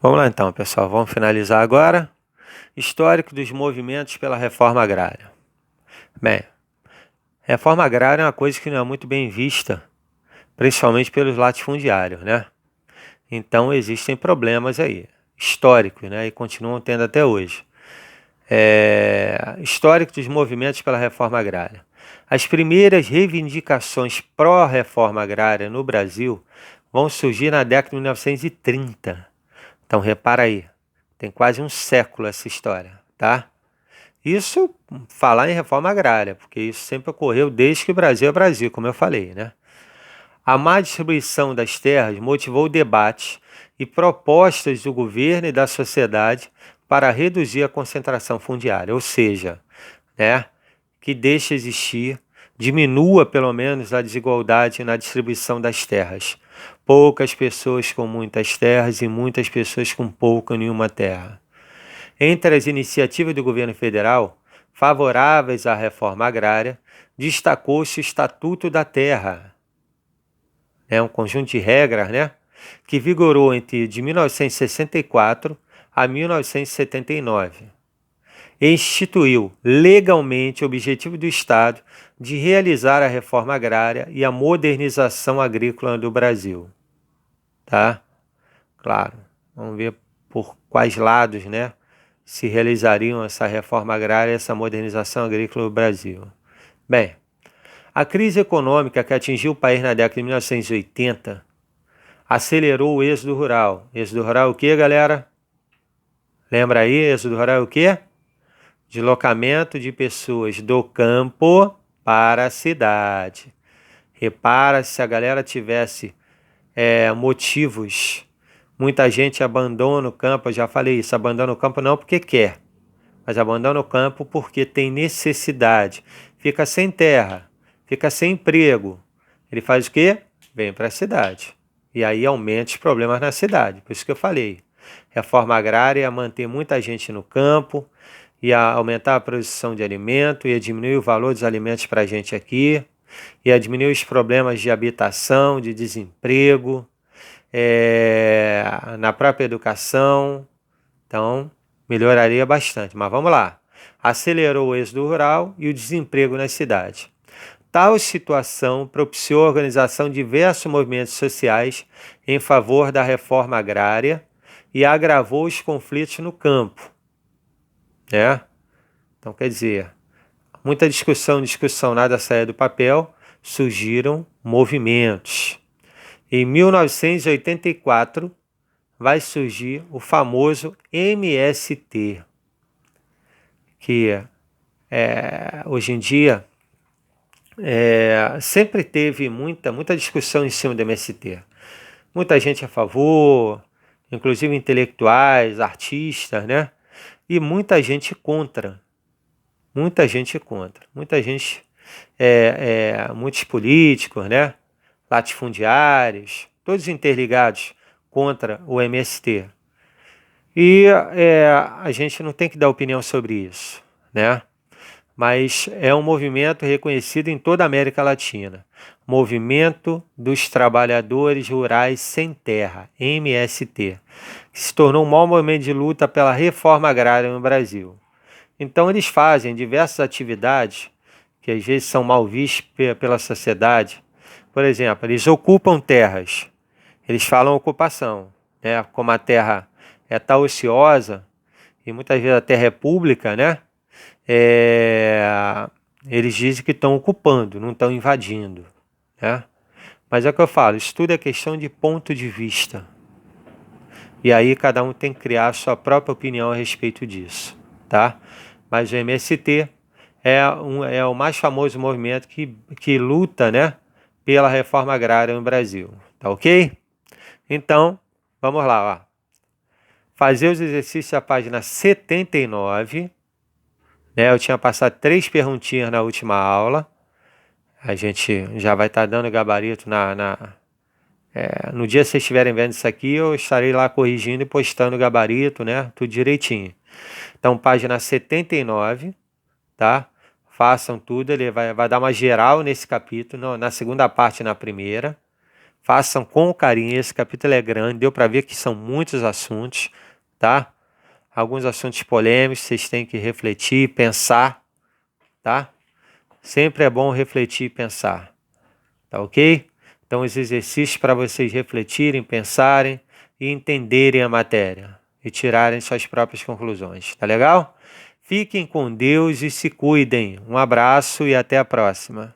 Vamos lá então, pessoal. Vamos finalizar agora. Histórico dos movimentos pela reforma agrária. Bem, reforma agrária é uma coisa que não é muito bem vista, principalmente pelos latifundiários, né? Então existem problemas aí, históricos, né? E continuam tendo até hoje. Histórico dos movimentos pela reforma agrária. As primeiras reivindicações pró-reforma agrária no Brasil vão surgir na década de 1930. Então repara aí, tem quase um século essa história, tá? Isso, falar em reforma agrária, porque isso sempre ocorreu desde que o Brasil é Brasil, como eu falei, né? A má distribuição das terras motivou debates e propostas do governo e da sociedade para reduzir a concentração fundiária, ou seja, né, que deixe existir, diminua pelo menos a desigualdade na distribuição das terras. Poucas pessoas com muitas terras e muitas pessoas com pouca ou nenhuma terra. Entre as iniciativas do governo federal favoráveis à reforma agrária, destacou-se o Estatuto da Terra, um conjunto de regras, né, que vigorou de 1964 a 1979. E instituiu legalmente o objetivo do Estado de realizar a reforma agrária e a modernização agrícola do Brasil. Tá? Claro, vamos ver por quais lados, né, se realizariam essa reforma agrária e essa modernização agrícola do Brasil. Bem, a crise econômica que atingiu o país na década de 1980 acelerou o êxodo rural. Êxodo rural é o que, galera? Lembra aí, êxodo rural é o que? Deslocamento de pessoas do campo para a cidade. Repara, se a galera tivesse motivos, muita gente abandona o campo, eu já falei isso, abandona o campo não porque quer, mas abandona o campo porque tem necessidade. Fica sem terra, fica sem emprego. Ele faz o quê? Vem para a cidade. E aí aumenta os problemas na cidade. Por isso que eu falei. Reforma agrária ia manter muita gente no campo, ia aumentar a produção de alimento, ia diminuir o valor dos alimentos para a gente aqui, ia diminuir os problemas de habitação, de desemprego, na própria educação. Então, melhoraria bastante. Mas vamos lá. Acelerou o êxodo rural e o desemprego nas cidades. Tal situação propiciou a organização de diversos movimentos sociais em favor da reforma agrária e agravou os conflitos no campo. Né? Então, quer dizer, muita discussão, nada saía do papel, surgiram movimentos. Em 1984, vai surgir o famoso MST, que hoje em dia sempre teve muita discussão em cima do MST. Muita gente a favor, inclusive intelectuais, artistas, né? E muita gente contra. Muita gente contra. Muita gente, muitos políticos, né? Latifundiários, todos interligados contra o MST. E a gente não tem que dar opinião sobre isso, né? Mas é um movimento reconhecido em toda a América Latina. Movimento dos Trabalhadores Rurais Sem Terra, MST, que se tornou um maior movimento de luta pela reforma agrária no Brasil. Então eles fazem diversas atividades que às vezes são mal vistas pela sociedade. Por exemplo, eles ocupam terras, eles falam ocupação, né? Como a terra está ociosa e muitas vezes a terra é pública, né? Eles dizem que estão ocupando, não estão invadindo, né? Mas é o que eu falo, isso tudo é questão de ponto de vista. E aí cada um tem que criar a sua própria opinião a respeito disso, tá? Mas o MST é o mais famoso movimento que luta, né, pela reforma agrária no Brasil, tá ok? Então, vamos lá, ó. Fazer os exercícios da página 79, né? Eu tinha passado 3 perguntinhas na última aula. A gente já vai estar dando gabarito no dia que vocês estiverem vendo isso aqui, eu estarei lá corrigindo e postando o gabarito, né? Tudo direitinho. Então, página 79, tá? Façam tudo, ele vai dar uma geral nesse capítulo, na segunda parte e na primeira. Façam com carinho, esse capítulo é grande, deu para ver que são muitos assuntos, tá? Alguns assuntos polêmicos, vocês têm que refletir, pensar, tá? Sempre é bom refletir e pensar, tá ok? Então, os exercícios para vocês refletirem, pensarem e entenderem a matéria e tirarem suas próprias conclusões, tá legal? Fiquem com Deus e se cuidem. Um abraço e até a próxima.